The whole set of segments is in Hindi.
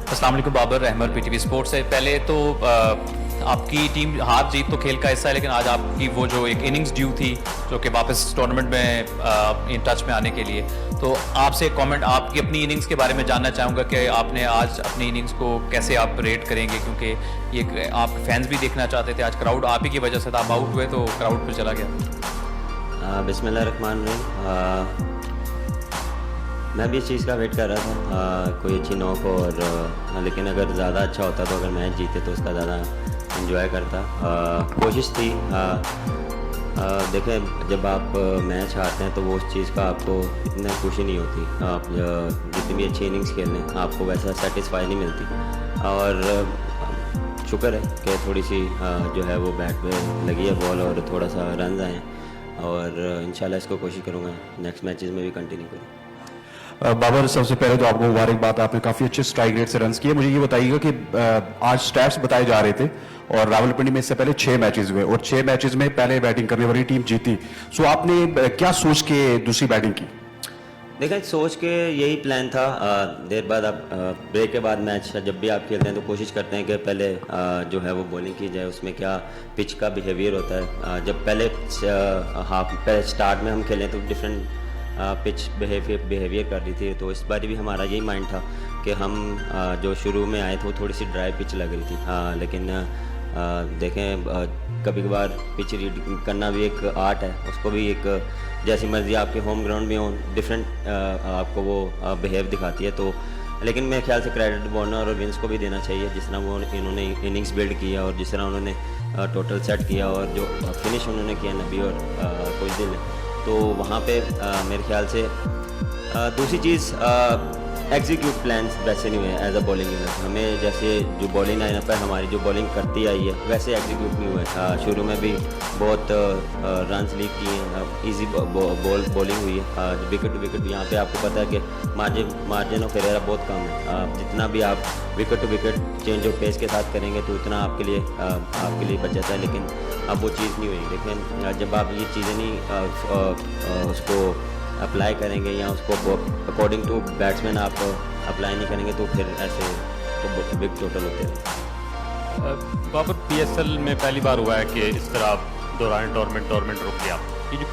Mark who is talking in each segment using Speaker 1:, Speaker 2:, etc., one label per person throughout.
Speaker 1: अस्सलाम वालेकुम बाबर रहमर पीटीवी स्पोर्ट्स से पहले तो आपकी टीम हार जीत तो खेल का हिस्सा है, लेकिन आज आपकी वो जो एक इनिंग्स ड्यू थी जो कि वापस टूर्नामेंट में इन टच में आने के लिए, तो आपसे एक कमेंट आपकी अपनी इनिंग्स के बारे में जानना चाहूँगा कि आपने आज अपनी इनिंग्स को कैसे आप रेट करेंगे, क्योंकि ये आप फैंस भी देखना चाहते थे। आज क्राउड आप ही की वजह से था, आप आउट हुए तो क्राउड पर चला गया।
Speaker 2: बिस्मिल्लाह रहमान रहीम। मैं भी इस चीज़ का वेट कर रहा था, कोई अच्छी नॉक और लेकिन अगर ज़्यादा अच्छा होता तो अगर मैच जीते तो उसका ज़्यादा इंजॉय करता। कोशिश थी। देखें, जब आप मैच हारते हैं तो वो उस चीज़ का आपको इतना खुशी नहीं होती। आप जितनी भी अच्छी इनिंग्स खेल लें आपको वैसा सेटिस्फाई नहीं मिलती। और शुक्र है कि थोड़ी सी जो है वो बैट पे लगी है बॉल और थोड़ा सा रन आए, और इंशाल्लाह इसको कोशिश करूँगा नेक्स्ट मैचेस में भी कंटिन्यू करूँ।
Speaker 3: बाबर, सबसे पहले तो आपको मुबारकबाद, आपने काफ़ी अच्छे स्ट्राइक रेट से रन्स किए। मुझे ये बताइएगा कि आज स्टैट्स बताए जा रहे थे और रावलपिंडी में इससे पहले 6 मैचेस हुए और 6 मैचेस में पहले बैटिंग करने वाली टीम जीती। सो आपने क्या सोच के दूसरी बैटिंग की?
Speaker 2: देखें, सोच के यही प्लान था। देर बाद आप ब्रेक के बाद मैच जब भी आप खेलते हैं तो कोशिश करते हैं कि पहले जो है वो बॉलिंग की जाए। उसमें क्या पिच का बिहेवियर होता है। जब पहले स्टार्ट में हम खेलें तो डिफरेंट पिच बिहेवियर कर रही थी, तो इस बार भी हमारा यही माइंड था कि हम जो शुरू में आए थे वो थोड़ी सी ड्राई पिच लग रही थी। लेकिन देखें, कभी कभार पिच रीड करना भी एक आर्ट है। उसको भी एक जैसी मर्जी आपके होम ग्राउंड में हो डिफरेंट आपको वो बिहेव दिखाती है। तो लेकिन मेरे ख्याल से क्रेडिट वार्नर और विंस को भी देना चाहिए, जिस तरह वो इन्होंने इनिंग्स बिल्ड किया और जिस तरह उन्होंने टोटल सेट किया और जो फिनिश उन्होंने किया नबी और कुछ दिन, तो वहाँ पे मेरे ख्याल से दूसरी चीज़ एग्जीक्यूट प्लान्स वैसे नहीं हुए एज अ बॉलिंग यूनिट। हमें जैसे जो बॉलिंग लाइन पर हमारी जो बॉलिंग करती आई है वैसे एग्जीक्यूट नहीं हुए। शुरू में भी बहुत रन्स लीक किए हैं, ईजी बॉलिंग हुई है। विकेट टू विकेट यहाँ पे आपको पता है कि मार्जिन ऑफ एरर बहुत कम है। जितना भी आप wicket to wicket change of pace के साथ करेंगे तो उतना आपके लिए बच जाता है, लेकिन अब वो चीज़ नहीं हुई। लेकिन जब आप ये चीज़ें नहीं उसको अप्लाई करेंगे या उसको अकॉर्डिंग टू बैट्समैन आप अप्लाई नहीं करेंगे तो फिर ऐसे तो बिग टोटल होते हैं।
Speaker 4: बाबर, पीएसएल में पहली बार हुआ है कि इस तरह दौरान टूर्नामेंट रुक गया। ये जो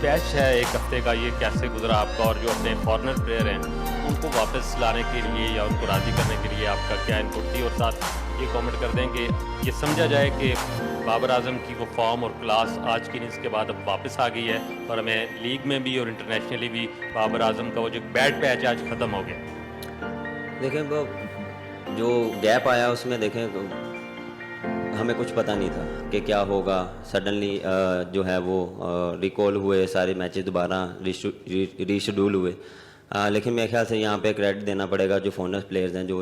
Speaker 4: पैच है एक हफ्ते का, ये कैसे गुजरा आपका? और जो अपने फॉरनर प्लेयर हैं उनको वापस लाने के लिए या उनको राज़ी करने के लिए आपका क्या इनपुट थी? और साथ ये कमेंट कर दें कि ये समझा जाए कि बाबर आजम की वो फॉर्म और क्लास आज की इनिंग्स के बाद अब वापस आ गई है और हमें लीग में भी और इंटरनेशनली भी बाबर आजम का वो जो बैड पैच आज ख़त्म हो गया।
Speaker 2: देखें, वो जो गैप आया उसमें देखें हमें कुछ पता नहीं था कि क्या होगा। सडनली जो है वो रिकॉल हुए, सारे मैचेस दोबारा रीशेड्यूल हुए। लेकिन मेरे ख्याल से यहाँ पे क्रेडिट देना पड़ेगा जो फॉरनर प्लेयर्स हैं जो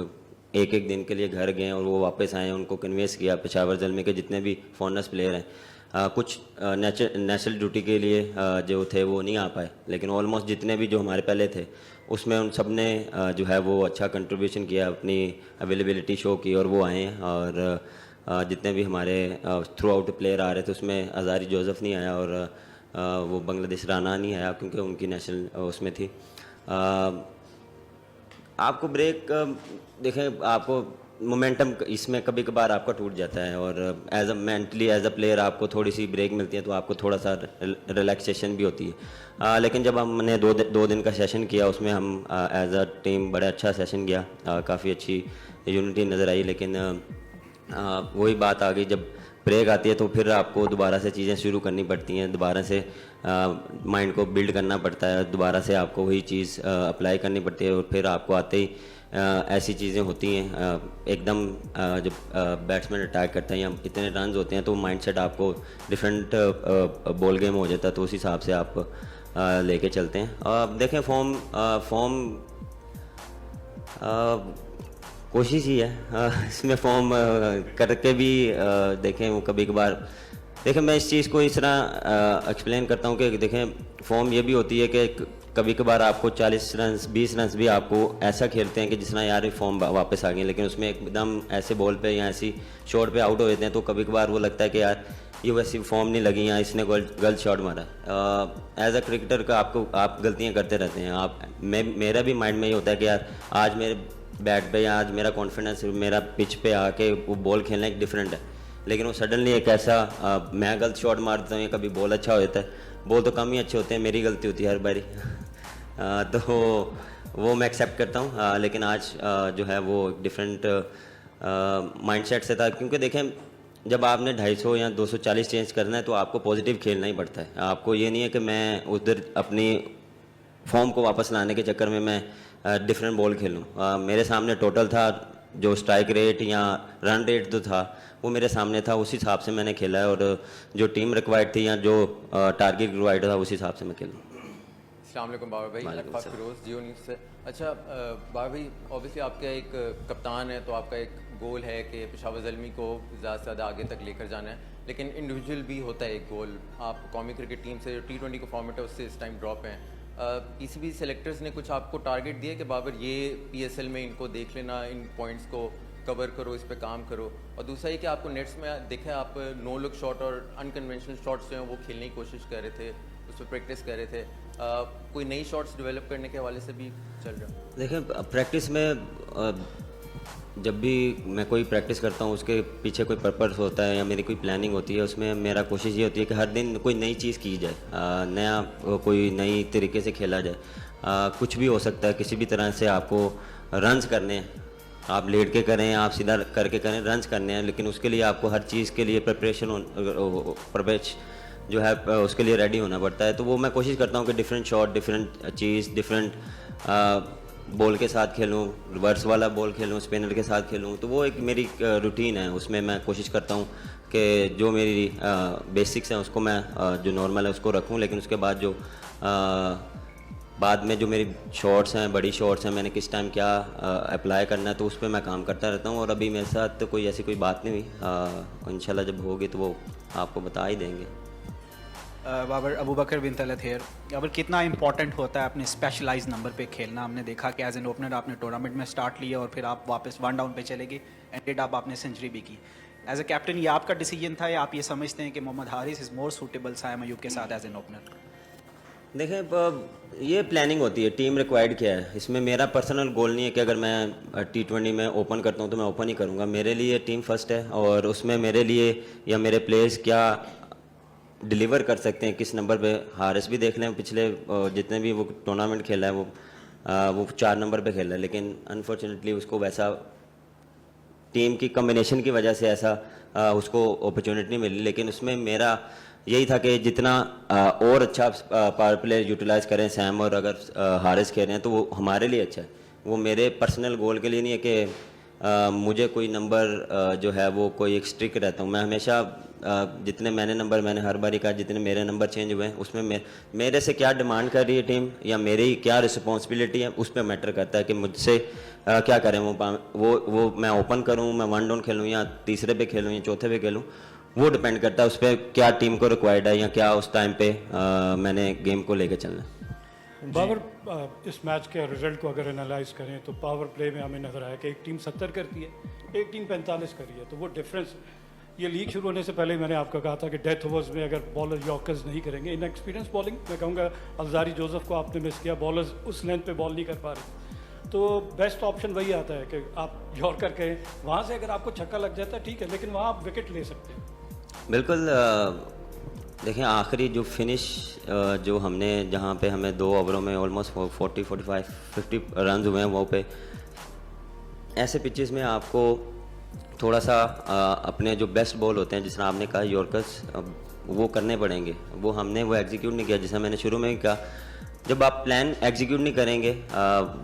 Speaker 2: एक एक दिन के लिए घर गए और वो वापस आए, उनको कन्वेंस किया। पेशावर ज़ल्मे के जितने भी फॉरनर्स प्लेयर हैं कुछ नेशनल ड्यूटी के लिए जो थे वो नहीं आ पाए, लेकिन ऑलमोस्ट जितने भी जो हमारे पहले थे उसमें उन सब ने जो है वो अच्छा कंट्रीब्यूशन किया, अपनी अवेलेबिलिटी शो की और वो आए हैं। और जितने भी हमारे थ्रू आउट प्लेयर आ रहे थे उसमें अजारी जोसेफ नहीं आया और वो बांग्लादेश राना नहीं आया क्योंकि उनकी नेशनल उसमें थी। आपको ब्रेक देखें, आपको मोमेंटम इसमें कभी कभार आपका टूट जाता है और as a mentally as a player आपको थोड़ी सी ब्रेक मिलती है तो आपको थोड़ा सा रिलैक्सेशन भी होती है। लेकिन जब हमने दो दिन का सेशन किया उसमें हम एज अ टीम बड़ा अच्छा सेशन गया, काफ़ी अच्छी यूनिटी नज़र आई। लेकिन वही बात आ गई, जब ब्रेक आती है तो फिर आपको दोबारा से चीज़ें शुरू करनी पड़ती हैं, दोबारा से माइंड को बिल्ड करना पड़ता है, दोबारा से आपको वही चीज़ अप्लाई करनी पड़ती है। और फिर आपको आते ही ऐसी चीज़ें होती हैं एकदम जब बैट्समैन अटैक करता है या इतने रन होते हैं तो माइंडसेट आपको डिफरेंट बॉल गेम हो जाता है, तो उस हिसाब से आप लेके चलते हैं। देखें, फॉर्म कोशिश ही है इसमें फॉर्म करके भी देखें वो कभी कभार देखें, मैं इस चीज़ को इस तरह एक्सप्लेन करता हूँ कि देखें फॉर्म ये भी होती है कि कभी कभार आपको 40 रन 20 रन भी आपको ऐसा खेलते हैं कि जिस तरह यार ये फॉर्म वापस आ गई, लेकिन उसमें एकदम ऐसे बॉल पे या ऐसी शॉट पे आउट हो जाते हैं तो कभी कभार वो लगता है कि यार ये वैसी फॉर्म नहीं लगी या इसने गलत शॉट मारा। एज अ क्रिकेटर का आप गलतियाँ करते रहते हैं। मेरा भी माइंड में ये होता है कि यार आज मेरे बैट पे या आज मेरा कॉन्फिडेंस मेरा पिच पे आके वो बॉल खेलना एक डिफरेंट है, लेकिन वो सडनली एक ऐसा मैं गलत शॉट मार देता हूँ या कभी बॉल अच्छा हो जाता है, बॉल तो कम ही अच्छे होते हैं, मेरी गलती होती है हर बारी तो वो मैं एक्सेप्ट करता हूँ, लेकिन आज जो है वो डिफरेंट माइंडसेट से था, क्योंकि देखें जब आपने 250 या 240 चेंज करना है तो आपको पॉजिटिव खेलना ही पड़ता है। आपको ये नहीं है कि मैं उधर अपनी फॉर्म को वापस लाने के चक्कर में मैं डिफरेंट बॉल खेलूँ। मेरे सामने टोटल था जो स्ट्राइक रेट या रन रेट जो था वो मेरे सामने था, उसी हिसाब से मैंने खेला है, और जो टीम रिक्वायर्ड थी या जो टारगेट रिक्वायर्ड था उसी हिसाब से मैं खेलूँ।
Speaker 5: अस्सलाम वालेकुम बाबर भाई, अरफात फिरोज जियो न्यूज़ से। अच्छा बाबर भाई, ऑब्वियसली आपका एक कप्तान है तो आपका एक गोल है कि पेशावर ज़ल्मी को ज़्यादा से ज़्यादा आगे तक लेकर जाना है, लेकिन इंडिविजुअल भी होता है एक गोल। आप कौमी क्रिकेट टीम से T20 का फॉर्मेट है उससे इस टाइम ड्रॉप हैं, पीसीबी सेलेक्टर्स ने कुछ आपको टारगेट दिए कि बाबर ये PSL में इनको देख लेना, इन पॉइंट्स को कवर करो, इस पे काम करो, और दूसरा ये कि आपको नेट्स में देखा है आप नो लुक शॉट और अनकन्वेंशनल शॉट्स जो हैं वो खेलने की कोशिश कर रहे थे, उस पर प्रैक्टिस कर रहे थे, कोई नई शॉट्स डेवलप करने के हवाले से भी चल रहा है?
Speaker 2: देखें प्रैक्टिस में जब भी मैं कोई प्रैक्टिस करता हूँ उसके पीछे कोई पर्पस होता है या मेरी कोई प्लानिंग होती है, उसमें मेरा कोशिश ये होती है कि हर दिन कोई नई चीज़ की जाए, नया कोई नई तरीके से खेला जाए। कुछ भी हो सकता है, किसी भी तरह से आपको रन्स करने हैं, आप लेट के करें, आप सीधा करके करें, रन्स करने हैं, लेकिन उसके लिए आपको हर चीज़ के लिए प्रिपरेशन जो है उसके लिए रेडी होना पड़ता है। तो वो मैं कोशिश करता हूँ कि डिफरेंट शॉट, डिफरेंट चीज़, डिफरेंट बॉल के साथ खेलूँ, रिवर्स वाला बॉल खेलूँ, स्पिनर के साथ खेलूँ, तो वो एक मेरी रूटीन है। उसमें मैं कोशिश करता हूँ कि जो मेरी बेसिक्स हैं उसको मैं जो नॉर्मल है उसको रखूँ, लेकिन उसके बाद जो बाद में जो मेरी शॉट्स हैं, बड़ी शॉट्स हैं, मैंने किस टाइम क्या अप्लाई करना है तो उस पर मैं काम करता रहता हूँ। और अभी मेरे साथ तो कोई ऐसी कोई बात नहीं हुई, इंशाल्लाह जब होगी तो वो आपको बता ही देंगे।
Speaker 6: बाबर, अबू बकर बिन तलत हेयर। बाबर, कितना इंपॉर्टेंट होता है अपने स्पेशलाइज नंबर पे खेलना? हमने देखा कि एज एन ओपनर आपने टूर्नामेंट में स्टार्ट लिया और फिर आप वापस 1 डाउन पे चले गए, एंडेड आप आपने सेंचुरी भी की। एज ए कैप्टन ये आपका डिसीजन था या आप ये समझते हैं कि Mohammad Haris is more suitable Saim Ayub के साथ एज एन ओपनर?
Speaker 2: देखें ये प्लानिंग होती है, टीम रिक्वायर्ड क्या है, इसमें मेरा पर्सनल गोल नहीं है कि अगर मैं T20 में ओपन करता हूँ तो मैं ओपन ही करूँगा। मेरे लिए टीम फर्स्ट है और उसमें मेरे लिए या मेरे प्लेयर्स क्या डिलीवर कर सकते हैं, किस नंबर पे। हारिस भी देख लें, पिछले जितने भी वो टूर्नामेंट खेला है वो 4 नंबर पे खेला है, लेकिन अनफॉर्चुनेटली उसको वैसा टीम की कम्बिनेशन की वजह से ऐसा उसको अपॉर्चुनिटी नहीं मिली। लेकिन उसमें मेरा यही था कि जितना और अच्छा पावर प्ले यूटिलाइज करें सैम और अगर हारिस खेल रहे हैं तो वो हमारे लिए अच्छा है। वो मेरे पर्सनल गोल के लिए नहीं है कि मुझे कोई नंबर जो है वो कोई एक स्ट्रिक रहता हूँ। मैं हमेशा जितने मैंने हर बारी कहा जितने मेरे नंबर चेंज हुए हैं उसमें मेरे से क्या डिमांड कर रही है टीम या मेरी क्या रिस्पॉन्सिबिलिटी है उस पर मैटर करता है कि मुझसे क्या करें। वो मैं ओपन करूँ, मैं 1 डाउन खेलूँ या तीसरे पे खेलूँ या चौथे पे खेलूँ, वो डिपेंड करता है उस पर क्या टीम को रिक्वायर्ड है या क्या उस टाइम पे मैंने गेम को लेकर चलना है।
Speaker 7: बाबर, इस मैच के रिजल्ट को अगर एनालाइज करें तो पावर प्ले में हमें नज़र आया कि एक टीम 70 करती है, एक टीम 45 कर रही है, तो वो डिफरेंस ये लीग शुरू होने से पहले मैंने आपको कहा था कि डेथ ओवर्स में अगर बॉलर यॉर्कर्स नहीं करेंगे, इन एक्सपीरियंस बॉलिंग मैं कहूँगा अल्जारी जोसेफ को आपने मिस किया, बॉलर्स उस लेंथ पे बॉल नहीं कर पा रहे, तो बेस्ट ऑप्शन वही आता है कि आप यॉर्कर करें, वहाँ से अगर आपको छक्का लग जाता है ठीक है, लेकिन वहाँ आप विकेट ले सकते हैं।
Speaker 2: बिल्कुल। देखें आखिरी जो फिनिश जो हमने जहाँ पे हमें 2 ओवरों में ऑलमोस्ट 40, 45, 50 रन हुए हैं, वो पे ऐसे पिचेस में आपको थोड़ा सा अपने जो बेस्ट बॉल होते हैं जिस तरह आपने कहा यॉर्कर्स वो करने पड़ेंगे। वो हमने वो एग्जीक्यूट नहीं किया, जैसा मैंने शुरू में ही कहा, जब आप प्लान एग्जीक्यूट नहीं करेंगे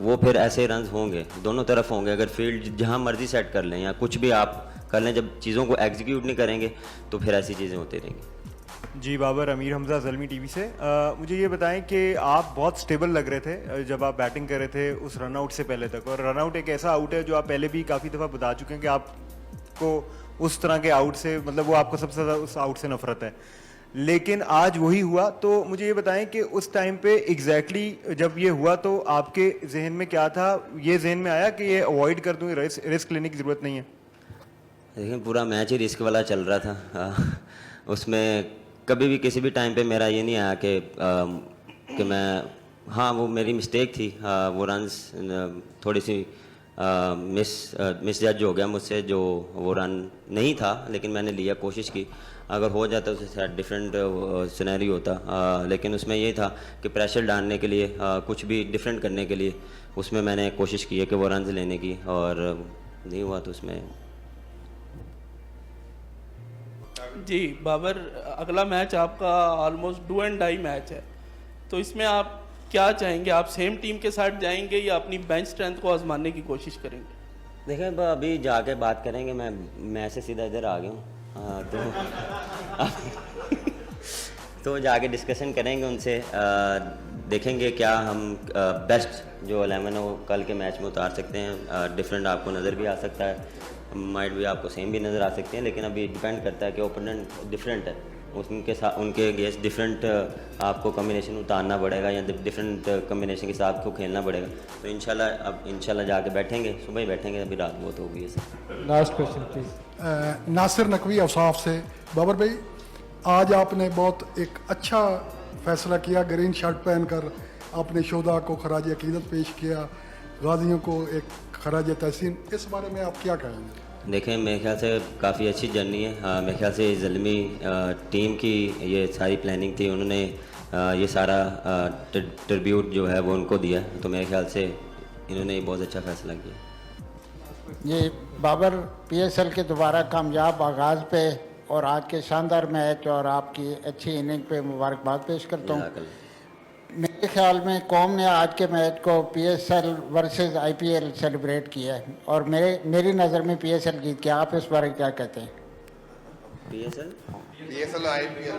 Speaker 2: वो फिर ऐसे रन होंगे, दोनों तरफ होंगे। अगर फील्ड जहाँ मर्जी सेट कर लें या कुछ भी आप कर लें, जब चीज़ों को एग्जीक्यूट नहीं करेंगे तो फिर ऐसी चीज़ें होती रहेंगी।
Speaker 8: जी बाबर, अमीर हमजा ज़ल्मी टीवी से। मुझे ये बताएं कि आप बहुत स्टेबल लग रहे थे जब आप बैटिंग कर रहे थे उस रनआउट से पहले तक, और रनआउट एक ऐसा आउट है जो आप पहले भी काफ़ी दफ़ा बता चुके हैं कि आपको उस तरह के आउट से मतलब वो आपको सबसे ज़्यादा उस आउट से नफरत है, लेकिन आज वही हुआ। तो मुझे ये बताएं कि उस टाइम पे एग्जैक्टली जब ये हुआ तो आपके जहन में क्या था? ये जहन में आया कि ये अवॉइड कर दूँ, रिस्क लेने की ज़रूरत नहीं है?
Speaker 2: देखिए पूरा मैच ही रिस्क वाला चल रहा था। उसमें कभी भी किसी भी टाइम पे मेरा ये नहीं आया कि मैं, हाँ वो मेरी मिस्टेक थी, वो रन्स थोड़ी सी मिस जज हो गया मुझसे, जो वो रन नहीं था, लेकिन मैंने लिया, कोशिश की। अगर हो जाता तो शायद डिफरेंट सिनेरी होता, लेकिन उसमें ये था कि प्रेशर डालने के लिए, कुछ भी डिफरेंट करने के लिए उसमें मैंने कोशिश की है कि वो रन लेने की, और नहीं हुआ तो उसमें।
Speaker 9: जी बाबर, अगला मैच आपका almost do and die match है, तो इसमें आप क्या चाहेंगे? आप सेम टीम के साथ जाएंगे या अपनी बेंच स्ट्रेंथ को आजमाने की कोशिश करेंगे?
Speaker 2: देखें, अभी जाके बात करेंगे। मैं से सीधा इधर आ गया हूँ, तो जाके डिस्कशन करेंगे उनसे, देखेंगे क्या हम बेस्ट जो 11 है वो कल के मैच में उतार सकते हैं। डिफरेंट आपको नज़र भी आ सकता है, माइट भी आपको सेम भी नज़र आ सकते हैं, लेकिन अभी डिपेंड करता है कि ओपोनेंट डिफरेंट है, उनके साथ उनके अगेंस्ट डिफरेंट आपको कम्बिनेशन उतारना पड़ेगा या डिफरेंट कम्बिनेशन के साथ को खेलना पड़ेगा। तो इंशाल्लाह जाके बैठेंगे, सुबह ही बैठेंगे, अभी रात बहुत हो गई है sir.
Speaker 10: Last question please. Nasir Naqvi Ausaf से। बाबर भाई, आज आपने बहुत एक अच्छा फैसला किया, ग्रीन शर्ट पहनकर आपने शोधा को खराज अकीदत पेश किया, गाजियों को एक खराज तहसीन, इस बारे में आप क्या कहेंगे?
Speaker 2: देखें, मेरे ख्याल से काफ़ी अच्छी जर्नी है। मेरे ख्याल से ज़ल्मी टीम की ये सारी प्लानिंग थी, उन्होंने ये सारा ट्रिब्यूट जो है वो उनको दिया, तो मेरे ख्याल से इन्होंने बहुत अच्छा फैसला किया।
Speaker 11: ये बाबर, पीएसएल के दोबारा कामयाब आगाज़ पे और आज के शानदार मैच और आपकी अच्छी इनिंग पे मुबारकबाद पेश करता हूँ। मेरे ख्याल में कौम ने आज के मैच को पीएसएल वर्सेस आईपीएल सेलिब्रेट किया है, और मेरी नज़र में पीएसएल जीत गया। आप इस बारे क्या कहते हैं?
Speaker 2: पीएसएल आईपीएल,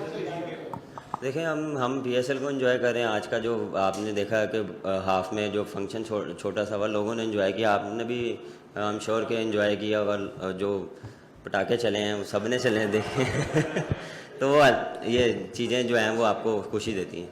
Speaker 2: देखें, हम पीएसएल को एंजॉय कर रहे हैं। आज का जो आपने देखा कि हाफ में जो फंक्शन छोटा सा हुआ, लोगों ने एंजॉय किया, आपने भी आई एम श्योर के एंजॉय किया, और जो पटाखे चले हैं वो सब ने चले हैं, देखें तो ये चीज़ें जो हैं वो आपको खुशी देती हैं।